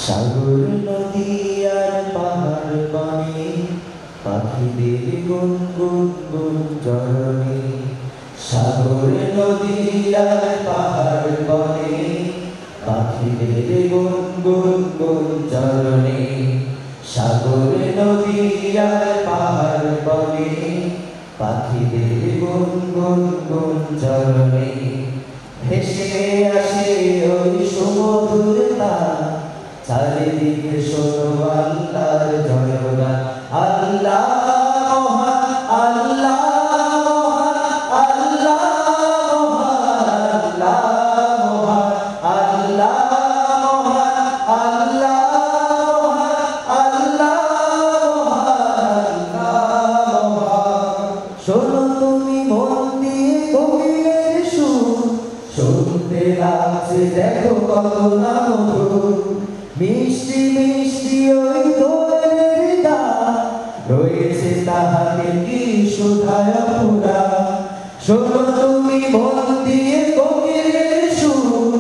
সাগর নদী আর পাহাড় বনে পাখিদের গুনগুন গুঞ্জরণে। সাগর নদী আর পাহাড় বনে পাখিদের গুনগুন গুঞ্জরণে। সাগর নদী আর পাহাড় বনে পাখিদের গুনগুন গুঞ্জরণে। ভেসে আসে ওই সমুদ্র তান, চারিদিকে শোনো আল্লাহর জয়গান। আল্লাহ মহান, আল্লাহ মহান, আল্লাহ মহান, আল্লাহ মহান, আল্লাহ মহান, আল্লাহ মহান, আল্লাহ মহান। শোনো তুমি মন দিয়ে কোকিলের সুর, শুনতে লাগছে দেখো কত না মধুর। মিষ্টি মিষ্টি ওই দোয়েলের গান, রয়েছে তাহাতে কি সুধায় পুরা। শোনো তুমি মন দিয়ে কোকিলের সুর,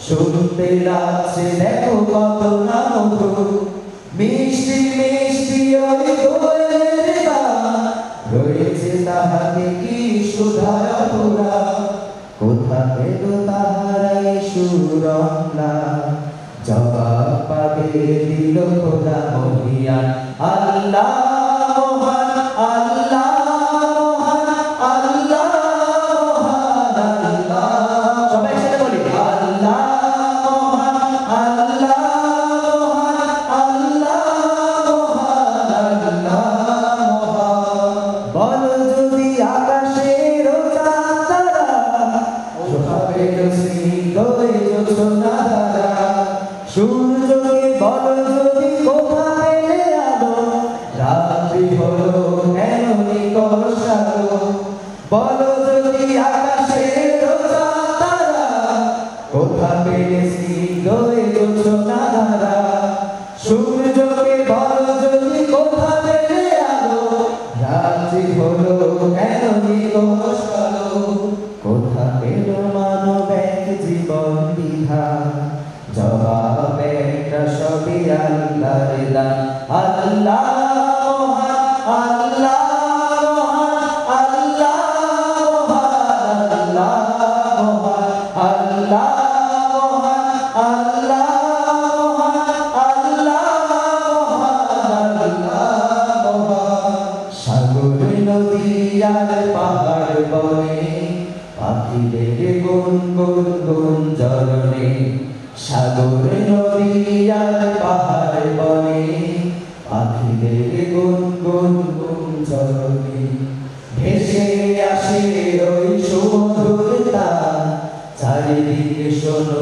শুনতে লাগছে দেখো কত না মধুর। মিষ্টি মিষ্টি ওই দোয়েলের গান, রয়েছে তাহাতে কি সুধায় পুরা। কোথা পেল তাহারাই সুরমলা, জবাব পাবে দিল খোদা মহিয়ান। আল্লাহ মহান, আল্লাহ মহান, আল্লাহ মহান, আল্লাহ। সবাই একসাথে বলি আল্লাহ মহান, আল্লাহ মহান, আল্লাহ মহান, আল্লাহ মহান। বলো যদি আকাশের চাঁদ তারা, সূর্যকে বলো যদি কোথা পেলে আলো, রাত্রি হলো কেন নিকষ আলো। বলো যদি আকাশের তারা, কোথা পেলে স্নিগ্ধ জোছনা ধারা। সূর্যকে বলো যদি কোথা পেলে আলো, রাত্রি হলো কেন নিকষ আলো। কোথা পেল মানব এক জীবন বিধান, জবাব একটা সবই আল্লাহর দান। আল্লাহ মহান, আল্লাহ মহান, আল্লাহ মহান, আল্লাহ মহান, আল্লাহ মহান, আল্লাহ মহান, আল্লাহ মহান, আল্লাহ মহান। সাগর নদী আর পাহাড় বনে পাখিদের গুনগুন গুঞ্জরণে। সাগর নদী আর পাহাড় বনে পাখিদের গুনগুন গুঞ্জরণে। ভেসে আসে ওই সমুদ্র তান, চারিদিকে শোনো